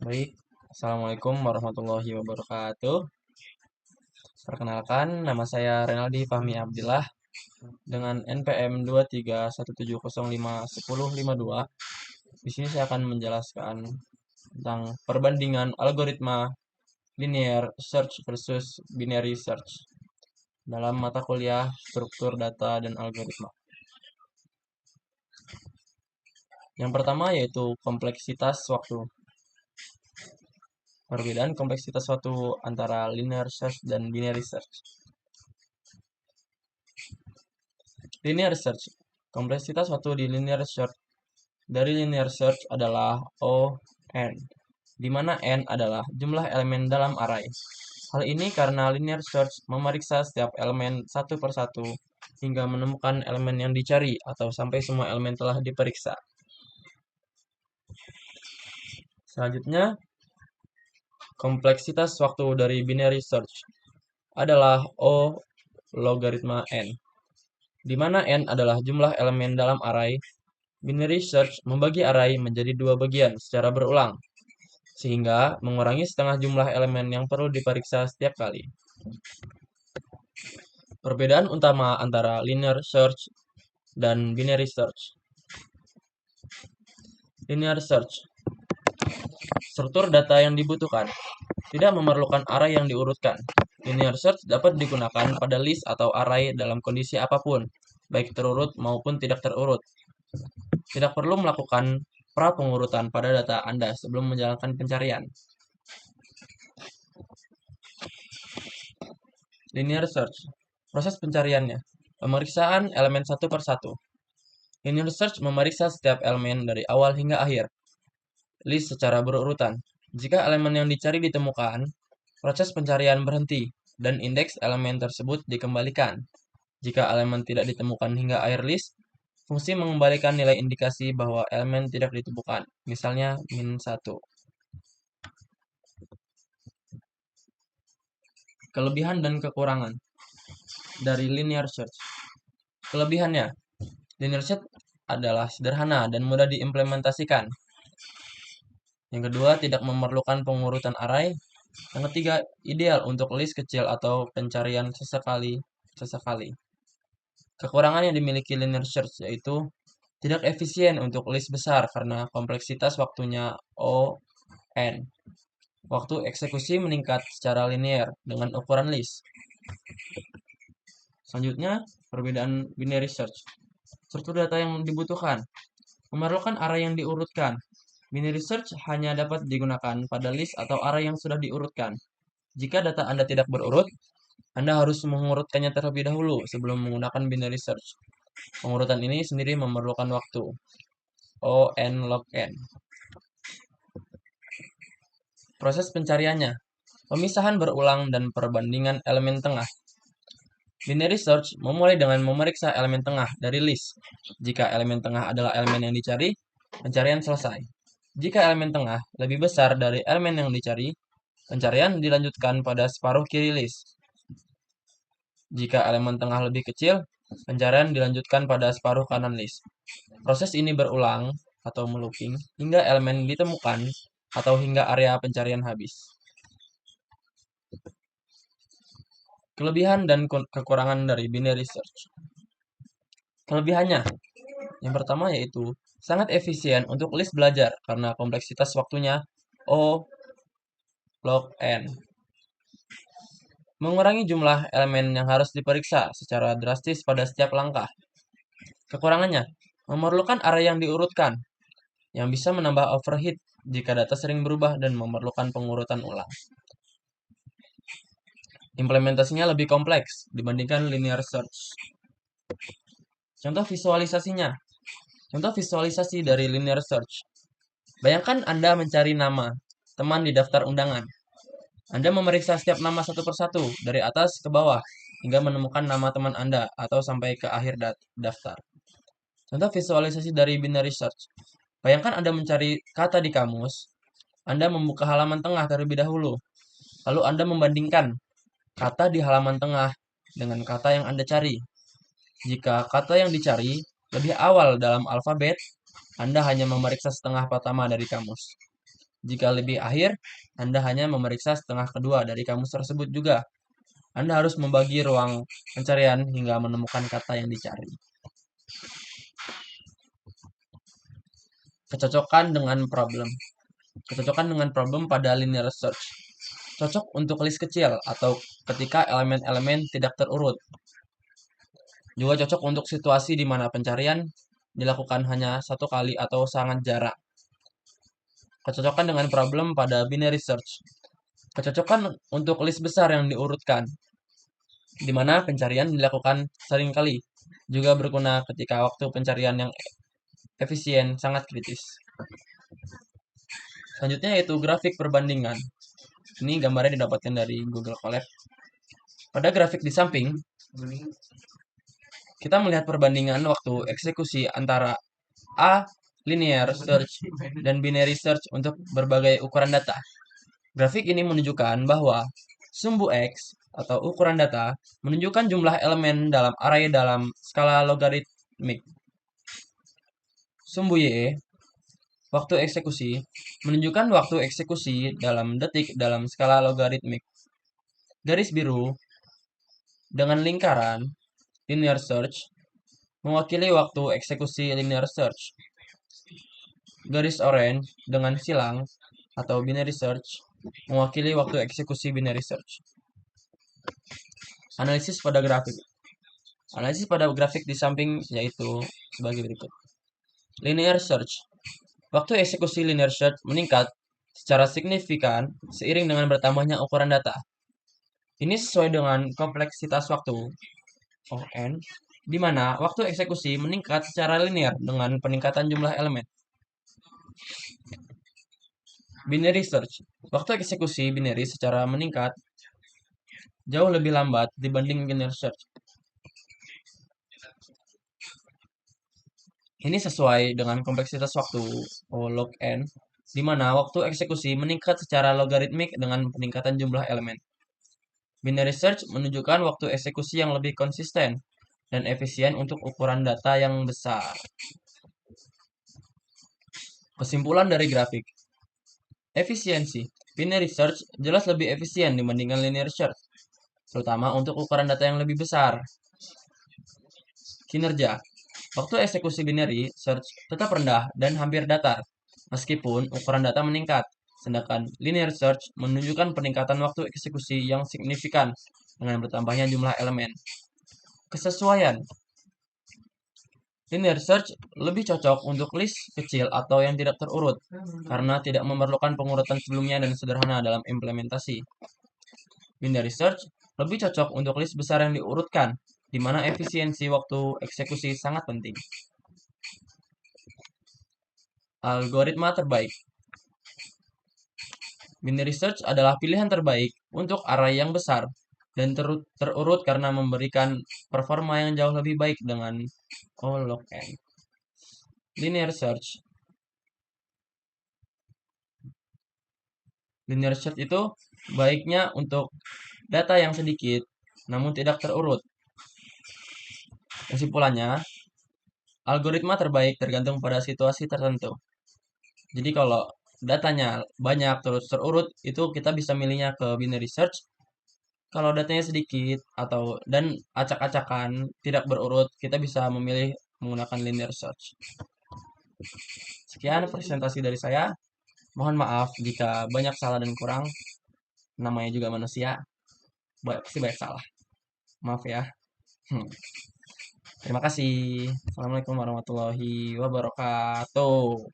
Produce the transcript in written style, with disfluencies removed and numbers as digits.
Baik, Assalamualaikum warahmatullahi wabarakatuh. Perkenalkan, nama saya Renaldi Fahmi Abdillah dengan NPM 23170510552. Di sini saya akan menjelaskan tentang perbandingan algoritma linear search versus binary search dalam mata kuliah struktur data dan algoritma. Yang pertama yaitu kompleksitas waktu. Perbedaan kompleksitas waktu antara linear search dan binary search. Linear search. Kompleksitas waktu di linear search dari linear search adalah O(n), di mana n adalah jumlah elemen dalam array. Hal ini karena linear search memeriksa setiap elemen satu persatu hingga menemukan elemen yang dicari atau sampai semua elemen telah diperiksa. Selanjutnya, kompleksitas waktu dari binary search adalah O logaritma n, di mana n adalah jumlah elemen dalam array. Binary search membagi array menjadi dua bagian secara berulang, sehingga mengurangi setengah jumlah elemen yang perlu diperiksa setiap kali. Perbedaan utama antara linear search dan binary search. Linear search. Struktur data yang dibutuhkan tidak memerlukan array yang diurutkan. Linear search dapat digunakan pada list atau array dalam kondisi apapun, baik terurut maupun tidak terurut. Tidak perlu melakukan pra-pengurutan pada data Anda sebelum menjalankan pencarian. Linear search. Proses pencariannya. Pemeriksaan elemen satu per satu. Linear search memeriksa setiap elemen dari awal hingga akhir. List secara berurutan. Jika elemen yang dicari ditemukan, proses pencarian berhenti dan indeks elemen tersebut dikembalikan. Jika elemen tidak ditemukan hingga akhir list, fungsi mengembalikan nilai indikasi bahwa elemen tidak ditemukan, misalnya -1. Kelebihan dan kekurangan dari linear search. Kelebihannya, linear search adalah sederhana dan mudah diimplementasikan. Yang kedua, tidak memerlukan pengurutan array. Yang ketiga, ideal untuk list kecil atau pencarian sesekali. Kekurangan yang dimiliki linear search yaitu tidak efisien untuk list besar karena kompleksitas waktunya O(n). Waktu eksekusi meningkat secara linear dengan ukuran list. Selanjutnya, perbedaan binary search. Struktur data yang dibutuhkan memerlukan array yang diurutkan. Binary search hanya dapat digunakan pada list atau array yang sudah diurutkan. Jika data Anda tidak berurut, Anda harus mengurutkannya terlebih dahulu sebelum menggunakan binary search. Pengurutan ini sendiri memerlukan waktu O(n log n). Proses pencariannya, pemisahan berulang dan perbandingan elemen tengah. Binary search memulai dengan memeriksa elemen tengah dari list. Jika elemen tengah adalah elemen yang dicari, pencarian selesai. Jika elemen tengah lebih besar dari elemen yang dicari, pencarian dilanjutkan pada separuh kiri list. Jika elemen tengah lebih kecil, pencarian dilanjutkan pada separuh kanan list. Proses ini berulang atau melooping hingga elemen ditemukan atau hingga area pencarian habis. Kelebihan dan kekurangan dari binary search. Kelebihannya, yang pertama yaitu sangat efisien untuk list belajar karena kompleksitas waktunya O log n. Mengurangi jumlah elemen yang harus diperiksa secara drastis pada setiap langkah. Kekurangannya, memerlukan array yang diurutkan, yang bisa menambah overhead jika data sering berubah dan memerlukan pengurutan ulang. Implementasinya lebih kompleks dibandingkan linear search. Contoh visualisasinya. Contoh visualisasi dari linear search. Bayangkan Anda mencari nama teman di daftar undangan. Anda memeriksa setiap nama satu persatu dari atas ke bawah hingga menemukan nama teman Anda atau sampai ke akhir daftar. Contoh visualisasi dari binary search. Bayangkan Anda mencari kata di kamus. Anda membuka halaman tengah terlebih dahulu. Lalu Anda membandingkan kata di halaman tengah dengan kata yang Anda cari. Jika kata yang dicari lebih awal dalam alfabet, Anda hanya memeriksa setengah pertama dari kamus. Jika lebih akhir, Anda hanya memeriksa setengah kedua dari kamus tersebut juga. Anda harus membagi ruang pencarian hingga menemukan kata yang dicari. Kecocokan dengan problem. Kecocokan dengan problem pada linear search. Cocok untuk list kecil atau ketika elemen-elemen tidak terurut. Juga cocok untuk situasi di mana pencarian dilakukan hanya satu kali atau sangat jarang. Kecocokan dengan problem pada binary search. Kecocokan untuk list besar yang diurutkan, di mana pencarian dilakukan sering kali. Juga berguna ketika waktu pencarian yang efisien sangat kritis. Selanjutnya yaitu grafik perbandingan. Ini gambarnya didapatkan dari Google Colab. Pada grafik di samping, kita melihat perbandingan waktu eksekusi antara A. Linear search dan binary search untuk berbagai ukuran data. Grafik ini menunjukkan bahwa sumbu X atau ukuran data menunjukkan jumlah elemen dalam array dalam skala logaritmik. Sumbu Y, waktu eksekusi, menunjukkan waktu eksekusi dalam detik dalam skala logaritmik. Garis biru dengan lingkaran linear search mewakili waktu eksekusi linear search. Garis oranye dengan silang atau binary search mewakili waktu eksekusi binary search. Analisis pada grafik. Analisis pada grafik di samping yaitu sebagai berikut. Linear search. Waktu eksekusi linear search meningkat secara signifikan seiring dengan bertambahnya ukuran data. Ini sesuai dengan kompleksitas waktu (ON), di mana waktu eksekusi meningkat secara linear dengan peningkatan jumlah elemen. Binary search. Waktu eksekusi binary secara meningkat jauh lebih lambat dibanding linear search. Ini sesuai dengan kompleksitas waktu log n, di mana waktu eksekusi meningkat secara logaritmik dengan peningkatan jumlah elemen. Binary search menunjukkan waktu eksekusi yang lebih konsisten dan efisien untuk ukuran data yang besar. Kesimpulan dari grafik. Efisiensi. Binary search jelas lebih efisien dibandingkan linear search, terutama untuk ukuran data yang lebih besar. Kinerja. Waktu eksekusi binary search tetap rendah dan hampir datar, meskipun ukuran data meningkat. Sedangkan linear search menunjukkan peningkatan waktu eksekusi yang signifikan dengan bertambahnya jumlah elemen. Kesesuaian. Linear search lebih cocok untuk list kecil atau yang tidak terurut, karena tidak memerlukan pengurutan sebelumnya dan sederhana dalam implementasi. Binary search lebih cocok untuk list besar yang diurutkan, di mana efisiensi waktu eksekusi sangat penting. Algoritma terbaik. Binary search adalah pilihan terbaik untuk array yang besar dan terurut karena memberikan performa yang jauh lebih baik dengan log n. Linear search. Linear search itu baiknya untuk data yang sedikit namun tidak terurut. Kesimpulannya, algoritma terbaik tergantung pada situasi tertentu. Jadi kalau datanya banyak terus terurut, itu kita bisa milihnya ke binary search. Kalau datanya sedikit dan acak-acakan tidak berurut, kita bisa memilih menggunakan linear search. Sekian presentasi dari saya. Mohon maaf jika banyak salah dan kurang. Namanya juga manusia, pasti banyak salah. Maaf ya. Terima kasih. Assalamualaikum warahmatullahi wabarakatuh.